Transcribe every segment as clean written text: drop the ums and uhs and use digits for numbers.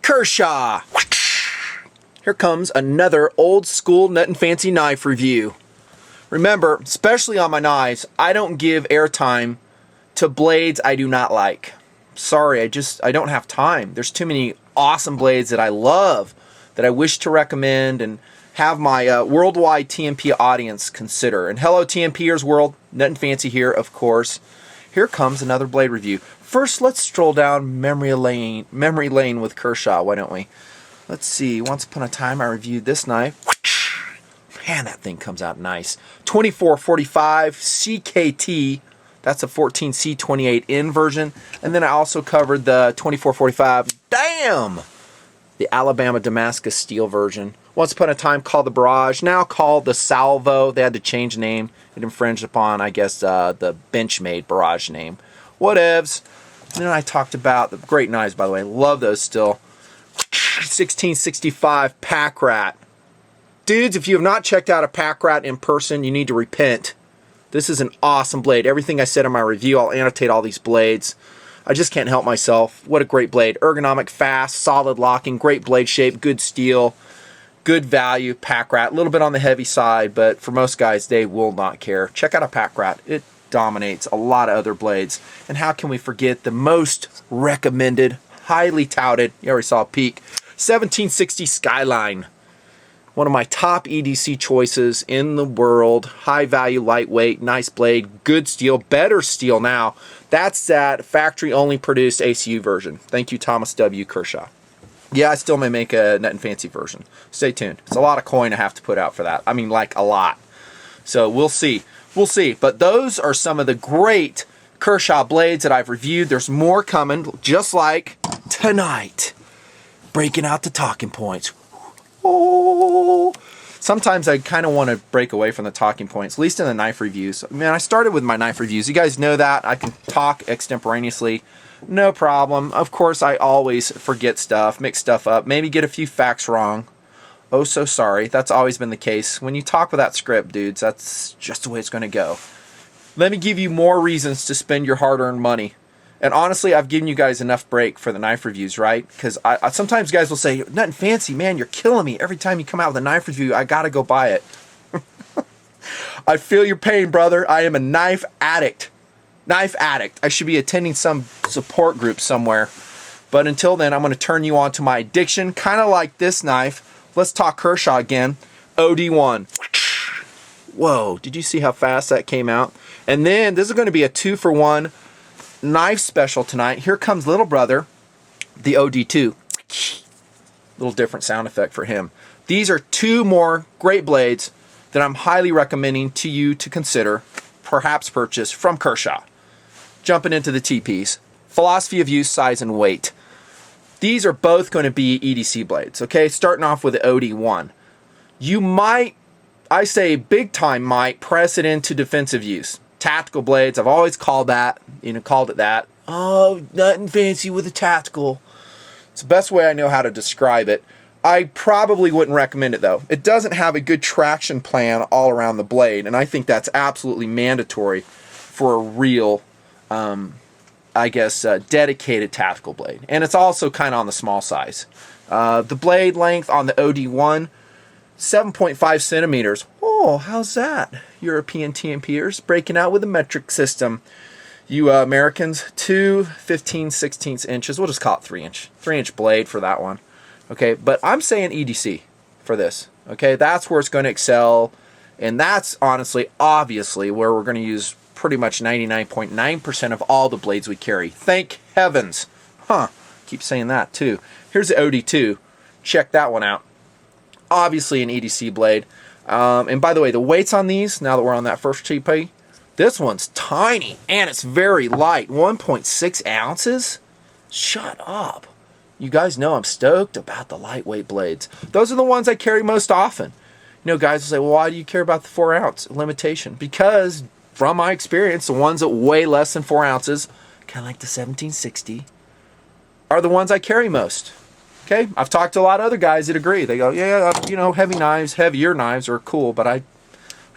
Kershaw. Here comes another old school Nutnfancy knife review. Remember, especially on my knives, I don't give airtime to blades I do not like. Sorry, I don't have time. There's too many awesome blades that I love that I wish to recommend and have my worldwide TMP audience consider. And hello TMPers world, Nutnfancy here, of course. Here comes another blade review. First, let's stroll down memory lane with Kershaw, why don't we? Let's see, once upon a time I reviewed this knife. Man, that thing comes out nice. 2445 CKT, that's a 14C28N version. And then I also covered the 2445, damn! The Alabama Damascus steel version. Once upon a time called the Barrage, now called the Salvo. They had to change the name. It infringed upon, I guess, the Benchmade Barrage name. Whatevs. And then I talked about the great knives, by the way. Love those still. 1665 Pack Rat. Dudes, if you have not checked out a Pack Rat in person, you need to repent. This is an awesome blade. Everything I said in my review, I'll annotate all these blades. I just can't help myself. What a great blade. Ergonomic, fast, solid locking, great blade shape, good steel, good value, Pack Rat. A little bit on the heavy side, but for most guys, they will not care. Check out a Pack Rat. It dominates a lot of other blades. And how can we forget the most recommended, highly touted, you already saw a peek, 1760 Skyline. One of my top EDC choices in the world. High value, lightweight, nice blade, good steel, better steel now. That's that factory only produced ACU version. Thank you, Thomas W. Kershaw. Yeah, I still may make a Nutnfancy version. Stay tuned. It's a lot of coin I have to put out for that. I mean, like a lot. So we'll see. We'll see. But those are some of the great Kershaw blades that I've reviewed. There's more coming, just like tonight. Breaking out the talking points. Oh. Sometimes I kind of want to break away from the talking points, at least in the knife reviews. I mean, I started with my knife reviews. You guys know that. I can talk extemporaneously. No problem. Of course, I always forget stuff, mix stuff up, maybe get a few facts wrong. Oh, so sorry. That's always been the case. When you talk without script, dudes, that's just the way it's going to go. Let me give you more reasons to spend your hard-earned money. And honestly, I've given you guys enough break for the knife reviews, right? Because I sometimes guys will say, Nutnfancy, man, you're killing me. Every time you come out with a knife review, I got to go buy it. I feel your pain, brother. I am a knife addict. Knife addict. I should be attending some support group somewhere. But until then, I'm going to turn you on to my addiction. Kind of like this knife. Let's talk Kershaw again. OD1. Whoa, did you see how fast that came out? And then this is going to be a 2-for-1 knife special tonight. Here comes little brother, the OD2. Little different sound effect for him. These are two more great blades that I'm highly recommending to you to consider, perhaps purchase from Kershaw. Jumping into the TPs. Philosophy of use, size, and weight. These are both going to be EDC blades, okay? Starting off with the OD1. You might, I say big time might, press it into defensive use. Tactical blades, I've always called that, called it that. Oh, Nutnfancy with a tactical. It's the best way I know how to describe it. I probably wouldn't recommend it though. It doesn't have a good traction plan all around the blade, and I think that's absolutely mandatory for a real, I guess, dedicated tactical blade. And it's also kind of on the small size. The blade length on the OD1, 7.5 centimeters. Oh, how's that? European TMPers breaking out with a metric system. You Americans, 2 15/16 inches. We'll just call it 3-inch. 3-inch blade for that one. Okay, but I'm saying EDC for this. Okay, that's where it's going to excel. And that's honestly, obviously, where we're going to use pretty much 99.9% of all the blades we carry. Thank heavens. Huh, keep saying that too. Here's the OD2. Check that one out. Obviously an EDC blade. And by the way, the weights on these, now that we're on that first TP, this one's tiny and it's very light. 1.6 ounces? Shut up. You guys know I'm stoked about the lightweight blades. Those are the ones I carry most often. You know, guys will say, well, why do you care about the 4-ounce limitation? Because from my experience, the ones that weigh less than 4 ounces, kind of like the 1760, are the ones I carry most. Okay, I've talked to a lot of other guys that agree. They go, yeah, you know, heavy knives, heavier knives are cool, but I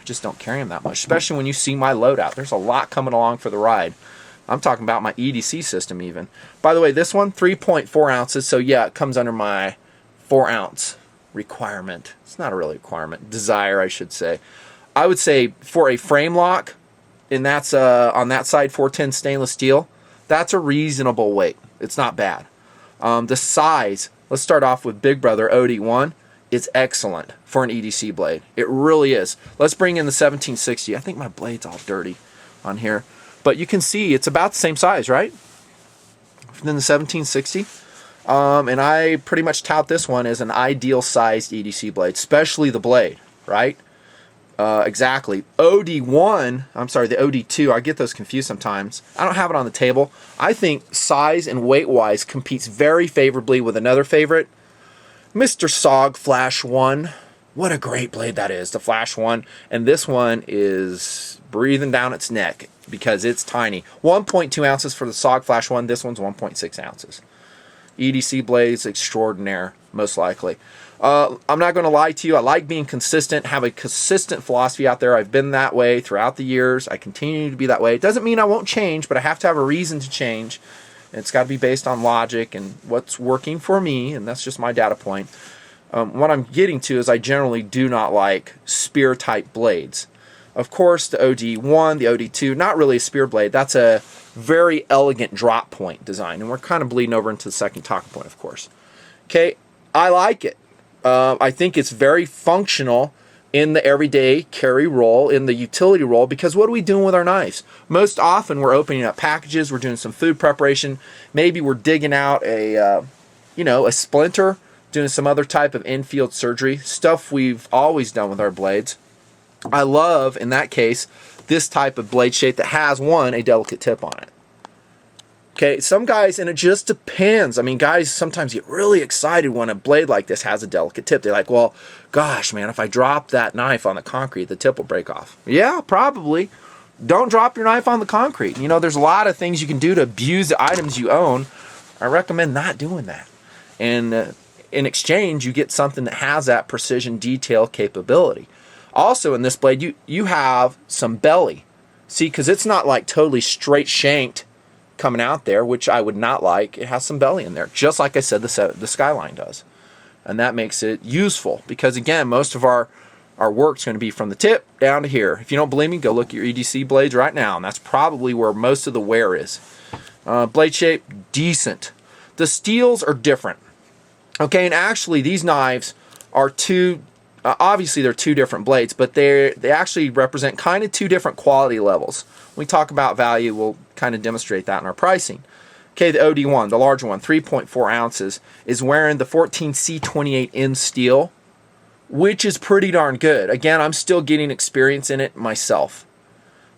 just don't carry them that much, especially when you see my loadout. There's a lot coming along for the ride. I'm talking about my EDC system even. By the way, this one, 3.4 ounces. So yeah, it comes under my 4 ounce requirement. It's not a really requirement. Desire, I should say. I would say for a frame lock, and that's on that side, 410 stainless steel, that's a reasonable weight. It's not bad. The size, let's start off with Big Brother OD1. It's excellent for an EDC blade. It really is. Let's bring in the 1760. I think my blade's all dirty on here. But you can see it's about the same size, right? Than the 1760. And I pretty much tout this one as an ideal sized EDC blade, especially the blade, right? Exactly. OD1, I'm sorry, the OD2, I get those confused sometimes. I don't have it on the table. I think size and weight-wise competes very favorably with another favorite, Mr. SOG Flash 1. What a great blade that is, the Flash 1. And this one is breathing down its neck because it's tiny. 1.2 ounces for the SOG Flash 1. This one's 1.6 ounces. EDC blades extraordinaire, most likely. I'm not going to lie to you. I like being consistent, have a consistent philosophy out there. I've been that way throughout the years. I continue to be that way. It doesn't mean I won't change, but I have to have a reason to change. It's got to be based on logic and what's working for me, and that's just my data point. What I'm getting to is I generally do not like spear-type blades. Of course, the OD1, the OD2, not really a spear blade. That's a very elegant drop point design, and we're kind of bleeding over into the second talking point, of course. Okay, I like it. I think it's very functional in the everyday carry role, in the utility role, because what are we doing with our knives? Most often we're opening up packages, we're doing some food preparation, maybe we're digging out a splinter, doing some other type of in-field surgery, stuff we've always done with our blades. I love, in that case, this type of blade shape that has, one, a delicate tip on it. Okay, some guys, and it just depends. I mean, guys sometimes get really excited when a blade like this has a delicate tip. They're like, well, gosh, man, if I drop that knife on the concrete, the tip will break off. Yeah, probably. Don't drop your knife on the concrete. You know, there's a lot of things you can do to abuse the items you own. I recommend not doing that. And in exchange, you get something that has that precision detail capability. Also, in this blade, you have some belly. See, because it's not like totally straight shanked coming out there, which I would not like. It has some belly in there, just like I said the Skyline does. And that makes it useful because, again, most of our work's going to be from the tip down to here. If you don't believe me, go look at your EDC blades right now, and that's probably where most of the wear is. Blade shape, decent. The steels are different. Okay, and actually these knives are obviously they're two different blades, but they actually represent kind of two different quality levels. When we talk about value, we'll kind of demonstrate that in our pricing. Okay, the OD1, the larger one, 3.4 ounces, is wearing the 14C28N steel, which is pretty darn good. Again, I'm still getting experience in it myself.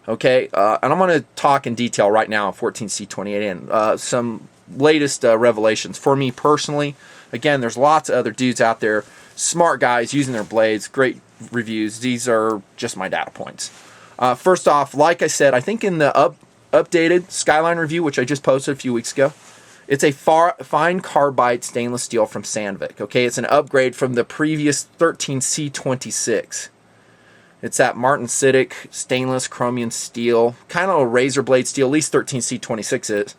Okay, and I'm going to talk in detail right now on 14C28N. Some latest revelations for me personally. Again, there's lots of other dudes out there, smart guys using their blades, great reviews. These are just my data points. First off, like I said, I think in the updated Skyline review, which I just posted a few weeks ago, it's a fine carbide stainless steel from Sandvik. Okay, it's an upgrade from the previous 13C26. It's that martensitic stainless chromium steel, kind of a razor blade steel, at least 13C26 is.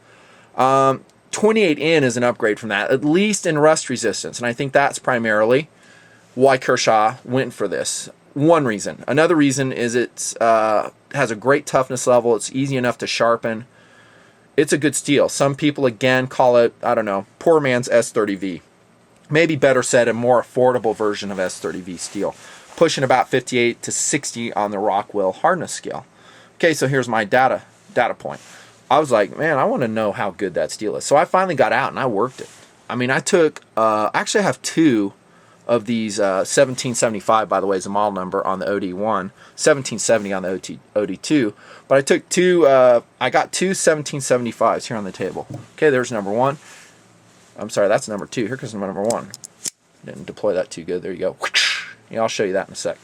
28N is an upgrade from that, at least in rust resistance, and I think that's primarily why Kershaw went for this. One reason. Another reason is it has a great toughness level. It's easy enough to sharpen. It's a good steel. Some people, again, call it, I don't know, poor man's S30V. Maybe better said, a more affordable version of S30V steel, pushing about 58 to 60 on the Rockwell hardness scale. Okay, so here's my data point. I was like, man, I want to know how good that steel is. So I finally got out and I worked it. I mean, I took, actually I have two of these 1775, by the way, is the model number on the OD1, 1770 on the OD2. But I took I got two 1775s here on the table. Okay, there's number one. I'm sorry, that's number two. Here comes number one. Didn't deploy that too good. There you go. Yeah, I'll show you that in a sec.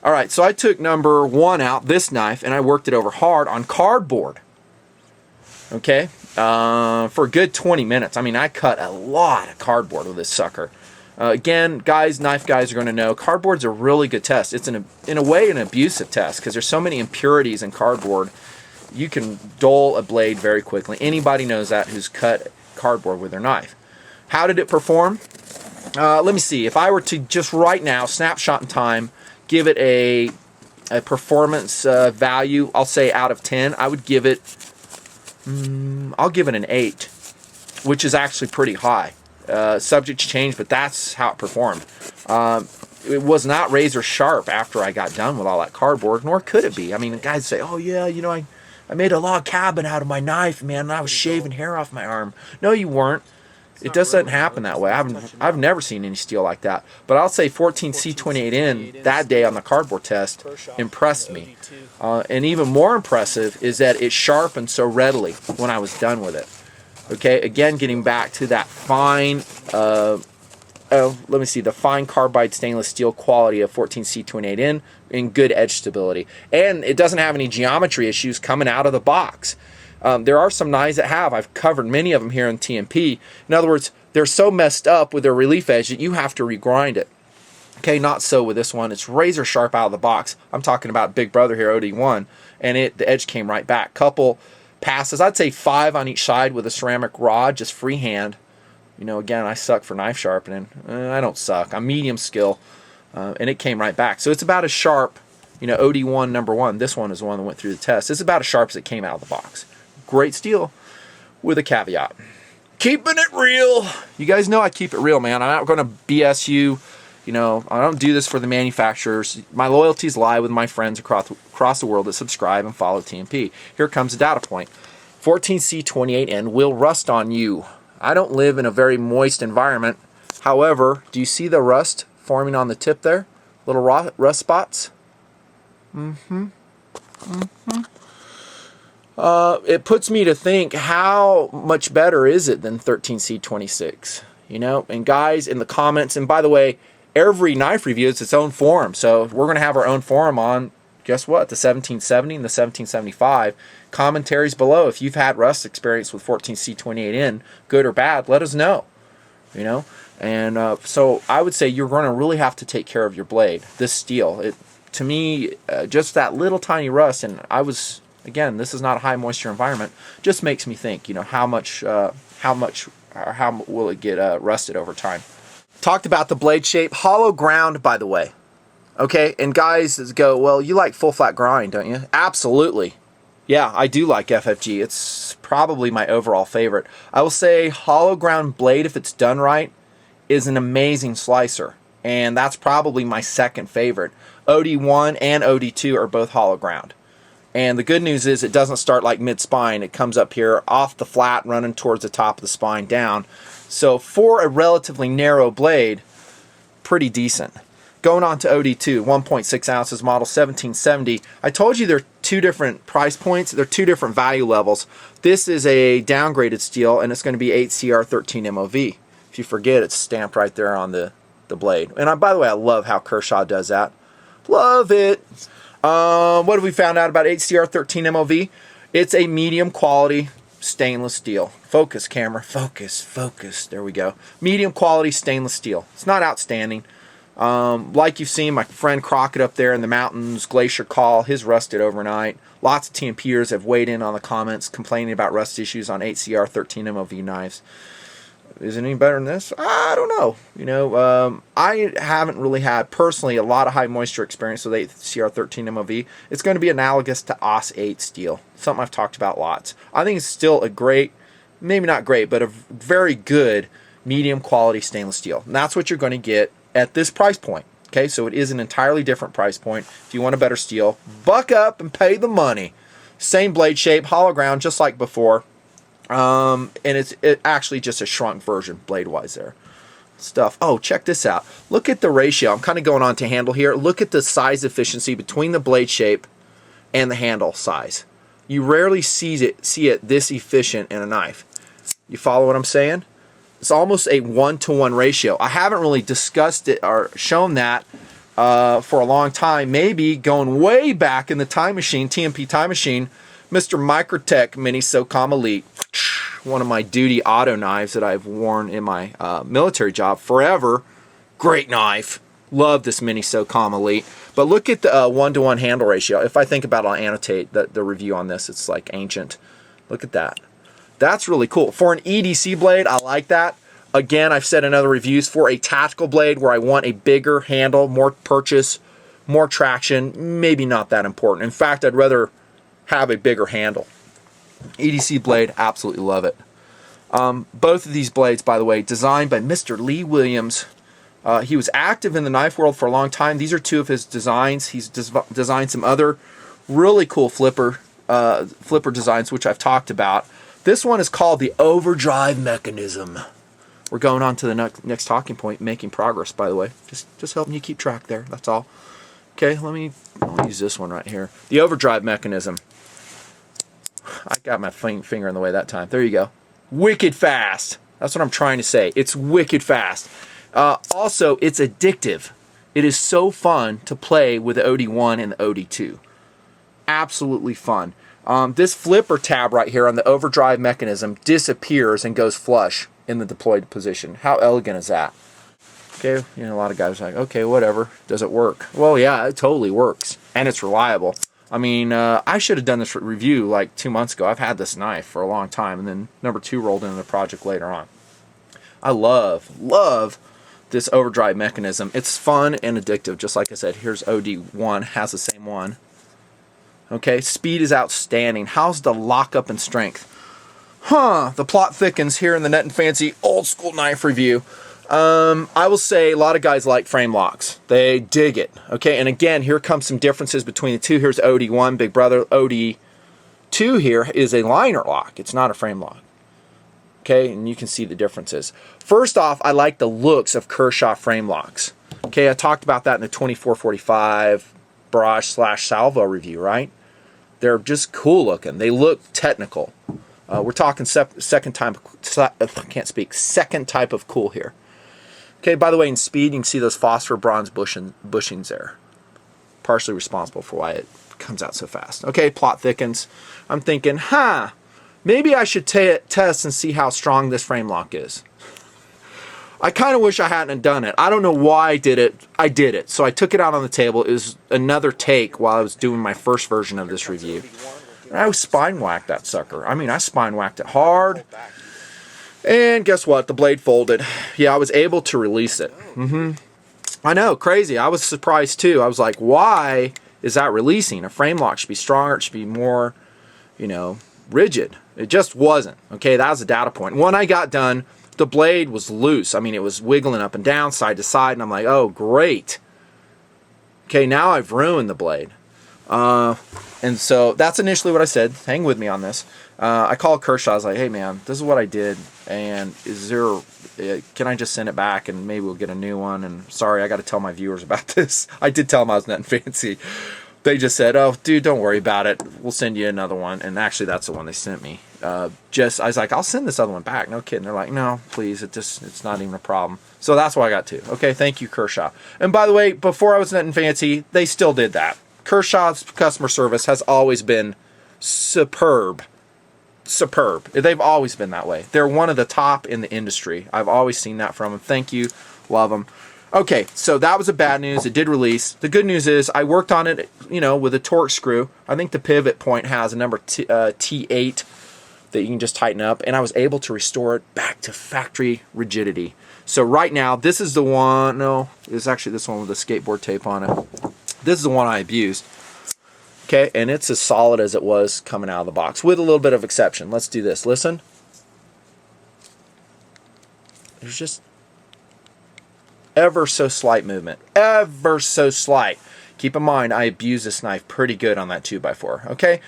All right, so I took number one out, this knife, and I worked it over hard on cardboard. Okay, for a good 20 minutes. I mean, I cut a lot of cardboard with this sucker. Again, knife guys are going to know cardboard's a really good test. It's in a way an abusive test because there's so many impurities in cardboard, you can dull a blade very quickly. Anybody knows that who's cut cardboard with their knife. How did it perform? Let me see. If I were to just right now, snapshot in time, give it a performance value, I'll say out of 10, I would give it, I'll give it an 8, which is actually pretty high. Subject to change, but that's how it performed. It was not razor sharp after I got done with all that cardboard, nor could it be. I mean, the guys say, oh yeah, you know, I made a log cabin out of my knife, man, and I was shaving hair off my arm. No, you weren't. It doesn't happen that way. I've never seen any steel like that. But I'll say 14C28N that day on the cardboard test impressed me. And even more impressive is that it sharpened so readily when I was done with it. Okay, again, getting back to that fine, let me see, the fine carbide stainless steel quality of 14C28N and good edge stability. And it doesn't have any geometry issues coming out of the box. There are some knives that have. I've covered many of them here in TMP. In other words, they're so messed up with their relief edge that you have to regrind it. Okay, not so with this one. It's razor sharp out of the box. I'm talking about Big Brother here, OD1, and the edge came right back. Couple passes, I'd say 5 on each side with a ceramic rod, just freehand. You know, again, I suck for knife sharpening. I don't suck. I'm medium skill, and it came right back. So it's about as sharp, you know, OD1 number 1. This one is the one that went through the test. It's about as sharp as it came out of the box. Great steel with a caveat. Keeping it real. You guys know I keep it real, man. I'm not going to BS you. You know, I don't do this for the manufacturers. My loyalties lie with my friends across the world that subscribe and follow TMP. Here comes a data point. 14C28N will rust on you. I don't live in a very moist environment. However, do you see the rust forming on the tip there? Little rust spots? It puts me to think, how much better is it than 13C26? You know, and guys in the comments, and by the way, every knife review is its own forum. So we're going to have our own forum on, guess what, the 1770 and the 1775. Commentaries below. If you've had rust experience with 14C28N, good or bad, let us know. You know, and so I would say you're going to really have to take care of your blade. This steel, to me, just that little tiny rust, and I was, again, this is not a high moisture environment, just makes me think, you know, how will it get rusted over time. Talked about the blade shape, hollow ground, by the way. Okay, and guys go, well, you like full flat grind, don't you? Absolutely. Yeah, I do like FFG. It's probably my overall favorite. I will say hollow ground blade, if it's done right, is an amazing slicer. And that's probably my second favorite. OD1 and OD2 are both hollow ground. And the good news is it doesn't start like mid-spine. It comes up here off the flat, running towards the top of the spine down. So for a relatively narrow blade, pretty decent. Going on to OD2, 1.6 ounces, model 1770. I told you there are two different price points. They're two different value levels. This is a downgraded steel, and it's going to be 8CR13 MOV. If you forget, it's stamped right there on the blade. And by the way, I love how Kershaw does that. Love it. What have we found out about 8CR13 MOV? It's a medium quality stainless steel. Focus, camera. Focus, focus. There we go. Medium quality stainless steel. It's not outstanding. Like you've seen, my friend Crockett up there in the mountains, Glacier Call, his rusted overnight. Lots of TMPers have weighed in on the comments complaining about rust issues on 8CR13 MOV knives. Is it any better than this? I don't know. You know, I haven't really had, personally, a lot of high moisture experience with 8CR13 MOV. It's going to be analogous to OS8 steel, something I've talked about lots. I think it's still a great, maybe not great, but a very good medium quality stainless steel. And that's what you're going to get at this price point. Okay, so it is an entirely different price point. If you want a better steel, buck up and pay the money. Same blade shape, hollow ground, just like before. And it's actually just a shrunk version, blade-wise there. Stuff. Oh, check this out. Look at the ratio. I'm kind of going on to handle here. Look at the size efficiency between the blade shape and the handle size. You rarely see it this efficient in a knife. You follow what I'm saying? It's almost a 1-to-1 ratio. I haven't really discussed it or shown that for a long time. Maybe going way back in the time machine, TMP time machine, Mr. Microtech Mini SOCOM Elite, one of my duty auto knives that I've worn in my military job forever. Great knife. Love this Mini SOCOM Elite. But look at the 1-to-1 handle ratio. If I think about it, I'll annotate the review on this. It's like ancient. Look at that. That's really cool. For an EDC blade, I like that. Again, I've said in other reviews, for a tactical blade where I want a bigger handle, more purchase, more traction, maybe not that important. In fact, I'd rather have a bigger handle. EDC blade, absolutely love it. Both of these blades, by the way, designed by Mr. Lee Williams. He was active in the knife world for a long time. These are two of his designs. He's designed some other really cool flipper designs, which I've talked about. This one is called the Overdrive mechanism. We're going on to the next talking point, making progress, by the way. Just helping you keep track there, that's all. Okay, I'll use this one right here. The Overdrive mechanism. I got my finger in the way that time. There you go. Wicked fast. That's what I'm trying to say. It's wicked fast. Also, it's addictive. It is so fun to play with the OD1 and the OD2. Absolutely fun. This flipper tab right here on the Overdrive mechanism disappears and goes flush in the deployed position. How elegant is that? Okay, you know, a lot of guys are like, okay, whatever. Does it work? Well, yeah, it totally works. And it's reliable. I mean, I should have done this review like 2 months ago. I've had this knife for a long time, and then number 2 rolled into the project later on. I love this Overdrive mechanism. It's fun and addictive, just like I said. Here's OD1, has the same one. Okay, speed is outstanding. How's the lockup and strength? The plot thickens here in the Nutnfancy old school knife review. I will say a lot of guys like frame locks. They dig it. Okay, and again, here comes some differences between the two. Here's OD1, big brother. OD2 here is a liner lock. It's not a frame lock. Okay, and you can see the differences. First off, I like the looks of Kershaw frame locks. Okay, I talked about that in the 2445 barrage/salvo review, right? They're just cool looking. They look technical. We're talking second type of cool here. Okay, by the way, in speed, you can see those phosphor bronze bushings there. Partially responsible for why it comes out so fast. Okay, plot thickens. I'm thinking, maybe I should test and see how strong this frame lock is. I kind of wish I hadn't done it. I don't know why I did it. I did it. So I took it out on the table. It was another take while I was doing my first version of this review. And I spine whacked that sucker. I mean, I spine whacked it hard. And guess what? The blade folded. Yeah, I was able to release it. I know, crazy. I was surprised too. I was like, why is that releasing? A frame lock should be stronger. It should be more, rigid. It just wasn't. Okay, that was a data point. When I got done, the blade was loose. I mean, it was wiggling up and down, side to side, and I'm like, oh, great. Okay, now I've ruined the blade. And so that's initially what I said. Hang with me on this. I called Kershaw. I was like, hey, man, this is what I did. And can I just send it back and maybe we'll get a new one? And sorry, I got to tell my viewers about this. I did tell them I was Nutnfancy. They just said, oh, dude, don't worry about it. We'll send you another one. And actually, that's the one they sent me. I was like, I'll send this other one back. No kidding. They're like, no, please. It's not even a problem. So that's why I got 2. Okay, thank you, Kershaw. And by the way, before I was Nutnfancy, they still did that. Kershaw's customer service has always been superb. They've always been that way. They're one of the top in the industry. I've always seen that from them. Thank you. Love them. Okay, so that was the bad news. It did release. The good news is I worked on it, with a torque screw. I think the pivot point has a number T8 that you can just tighten up, and I was able to restore it back to factory rigidity. So right now, this is the one. No, it's actually this one with the skateboard tape on it. This is the one I abused. Okay, and it's as solid as it was coming out of the box, with a little bit of exception. Let's do this. Listen. There's just ever so slight movement. Ever so slight. Keep in mind, I abused this knife pretty good on that 2x4. Okay?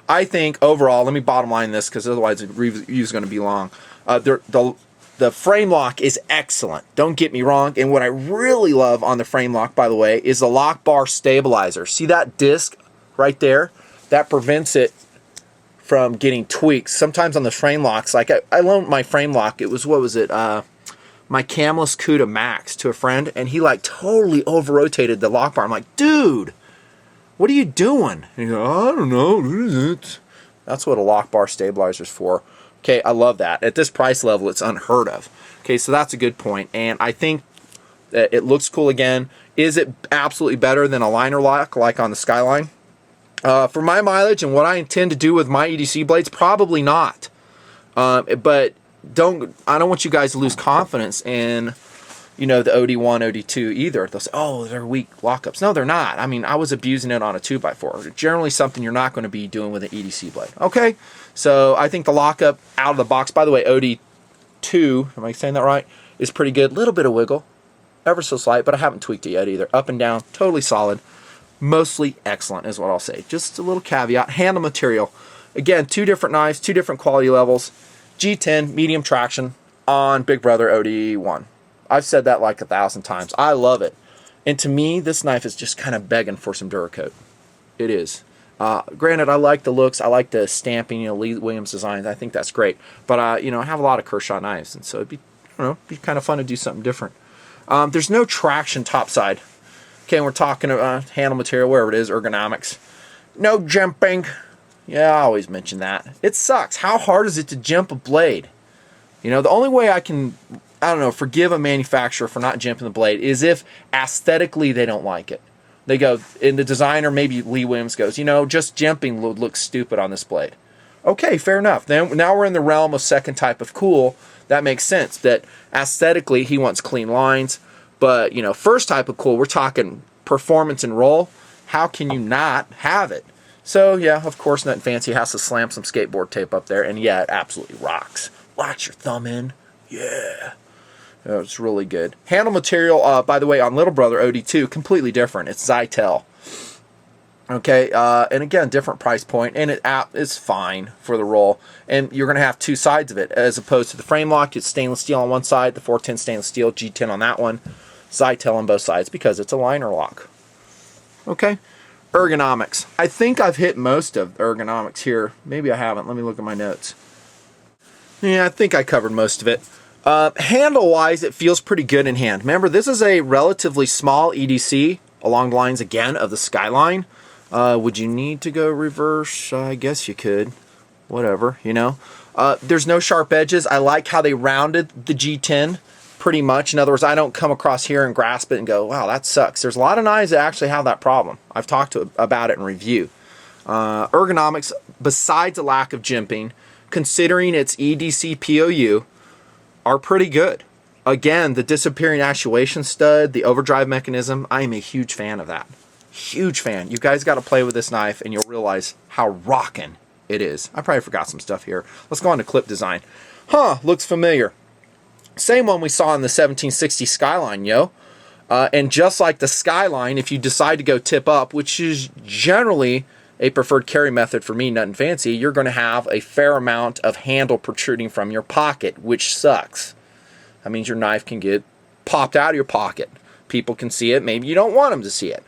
I think overall, let me bottom line this because otherwise the review is going to be long. The frame lock is excellent. Don't get me wrong. And what I really love on the frame lock, by the way, is the lock bar stabilizer. See that disc right there? That prevents it from getting tweaked. Sometimes on the frame locks, like I loaned my frame lock. It was, what was it? My Camless Cuda Max to a friend, and he like totally over-rotated the lock bar. I'm like, dude, what are you doing? And he goes, I don't know. That's what a lock bar stabilizer is for. Okay, I love that. At this price level, it's unheard of. Okay, so that's a good point. And I think It looks cool again. Is it absolutely better than a liner lock like on the Skyline? For my mileage and what I intend to do with my EDC blades, probably not. But I don't want you guys to lose confidence in, you know, the OD1, OD2 either. They'll say, oh, they're weak lockups. No, they're not. I mean, I was abusing it on a 2x4. Generally something you're not going to be doing with an EDC blade. Okay, so I think the lockup out of the box, by the way, OD2, am I saying that right, is pretty good. Little bit of wiggle, ever so slight, but I haven't tweaked it yet either. Up and down, totally solid. Mostly excellent is what I'll say. Just a little caveat. Handle material. Again, 2 different knives, 2 different quality levels. G10, medium traction on Big Brother OD1. I've said that like 1,000 times. I love it. And to me, this knife is just kind of begging for some Duracoat. It is. Granted, I like the looks. I like the stamping, you know, Lee Williams designs. I think that's great. But, you know, I have a lot of Kershaw knives. And so it'd be, I don't know, be kind of fun to do something different. There's no traction topside. Okay, we're talking about handle material, wherever it is, ergonomics. No jimping. Yeah, I always mention that. It sucks. How hard is it to jump a blade? You know, the only way I can, I don't know, forgive a manufacturer for not jimping the blade is if aesthetically they don't like it. They go, and the designer, maybe Lee Williams goes, you know, just jimping would look stupid on this blade. Okay, fair enough. Then now we're in the realm of second type of cool. That makes sense. That aesthetically he wants clean lines. But, you know, first type of cool, we're talking performance and roll. How can you not have it? So, yeah, of course, Nutnfancy has to slam some skateboard tape up there. And, yeah, it absolutely rocks. Latch your thumb in. Yeah. It's really good. Handle material, by the way, on Little Brother OD2, completely different. It's Zytel. Okay, and again, different price point. And it's fine for the roll. And you're going to have 2 sides of it. As opposed to the frame lock, it's stainless steel on one side, the 410 stainless steel, G10 on that one. Zytel on both sides because it's a liner lock. Okay. Ergonomics. I think I've hit most of ergonomics here. Maybe I haven't. Let me look at my notes. Yeah, I think I covered most of it. Handle-wise, it feels pretty good in hand. Remember, this is a relatively small EDC along the lines, again, of the Skyline. Would you need to go reverse? I guess you could. Whatever, you know. There's no sharp edges. I like how they rounded the G10 pretty much. In other words, I don't come across here and grasp it and go, wow, that sucks. There's a lot of knives that actually have that problem. I've talked about it in review. Ergonomics, besides a lack of jimping, considering its EDC POU, are pretty good. Again, the disappearing actuation stud, the overdrive mechanism, I am a huge fan of that. Huge fan. You guys got to play with this knife and you'll realize how rockin' it is. I probably forgot some stuff here. Let's go on to clip design. Huh, looks familiar. Same one we saw in the 1760 Skyline, yo. And just like the Skyline, if you decide to go tip up, which is generally a preferred carry method for me, Nutnfancy, you're going to have a fair amount of handle protruding from your pocket, which sucks. That means your knife can get popped out of your pocket. People can see it. Maybe you don't want them to see it.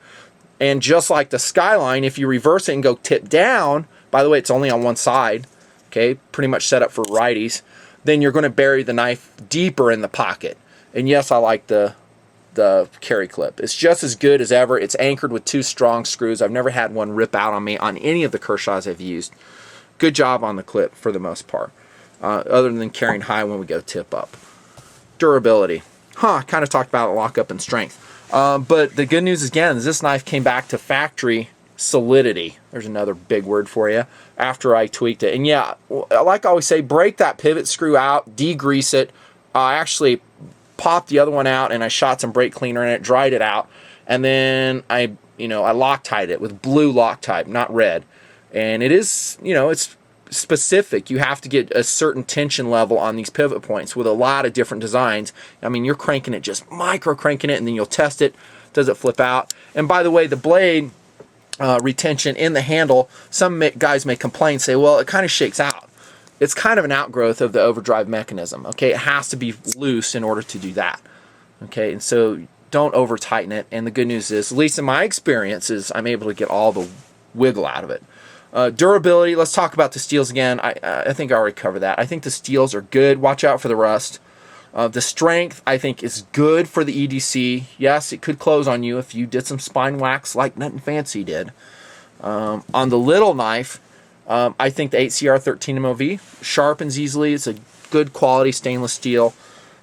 And just like the Skyline, if you reverse it and go tip down, by the way, it's only on one side, okay, pretty much set up for righties, then you're going to bury the knife deeper in the pocket. And yes, I like the carry clip. It's just as good as ever. It's anchored with 2 strong screws. I've never had one rip out on me on any of the Kershaws I've used. Good job on the clip for the most part, other than carrying high when we go tip up. Durability. Kind of talked about lockup and strength. But the good news again is this knife came back to factory solidity. There's another big word for you. After I tweaked it. And yeah, like I always say, break that pivot screw out, degrease it. I actually popped the other one out and I shot some brake cleaner in it, dried it out, and then I Loctite it with blue Loctite, not red. And it is, it's specific. You have to get a certain tension level on these pivot points with a lot of different designs. I mean, you're cranking it, just micro cranking it, and then you'll test it. Does it flip out? And by the way, the blade retention in the handle, some guys may complain, say, well, it kind of shakes out. It's kind of an outgrowth of the overdrive mechanism. Okay, it has to be loose in order to do that. Okay, and so don't over tighten it. And the good news is, at least in my experience, is I'm able to get all the wiggle out of it. Durability, let's talk about the steels again. I think I already covered that. I think the steels are good. Watch out for the rust. The strength, I think, is good for the EDC. Yes, it could close on you if you did some spine wax like Nutnfancy did. On the little knife, I think the 8CR13 MOV sharpens easily. It's a good quality stainless steel.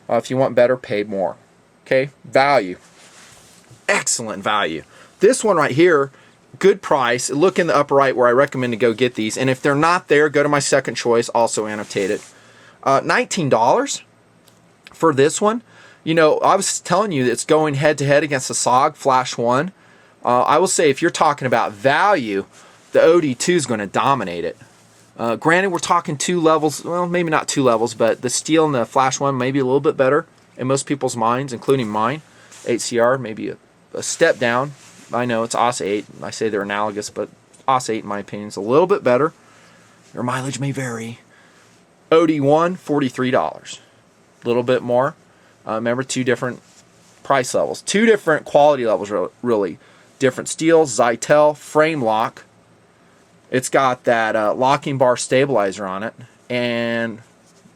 If you want better, pay more. Okay, value. Excellent value. This one right here, good price. Look in the upper right where I recommend to go get these. And if they're not there, go to my second choice, also annotated. $19 for this one. You know, I was telling you it's going head to head against the SOG Flash 1. I will say if you're talking about value, the OD2 is going to dominate it. Granted, we're talking 2 levels, well, maybe not 2 levels, but the steel and the Flash 1 may be a little bit better in most people's minds, including mine. 8CR, maybe a step down. I know it's OS 8. I say they're analogous, but OS 8, in my opinion, is a little bit better. Your mileage may vary. OD1, $43. A little bit more. Remember, 2 different price levels. 2 different quality levels, really. Different steel, Zytel, frame lock. It's got that locking bar stabilizer on it. And,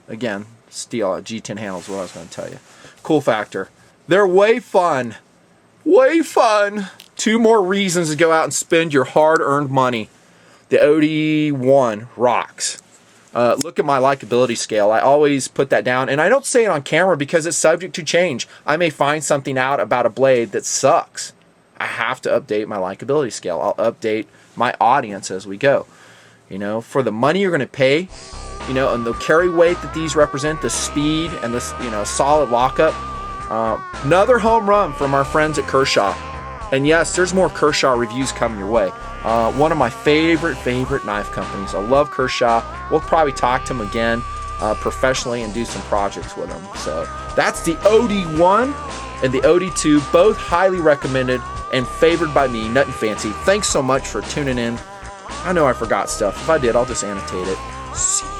again, steel, G10 handles is what I was going to tell you. Cool factor. They're way fun. Way fun. 2 more reasons to go out and spend your hard-earned money. The OD1 rocks. Look at my likability scale. I always put that down. And I don't say it on camera because it's subject to change. I may find something out about a blade that sucks. I have to update my likability scale. I'll update my audience as we go. You know, for the money you're going to pay, you know, and the carry weight that these represent, the speed and this, you know, solid lockup. Another home run from our friends at Kershaw. And yes, there's more Kershaw reviews coming your way. One of my favorite knife companies. I love Kershaw. We'll probably talk to them again professionally and do some projects with them. So that's the OD1 and the OD2, both highly recommended and favored by me, Nutnfancy. Thanks so much for tuning in. I know I forgot stuff. If I did, I'll just annotate it. See you.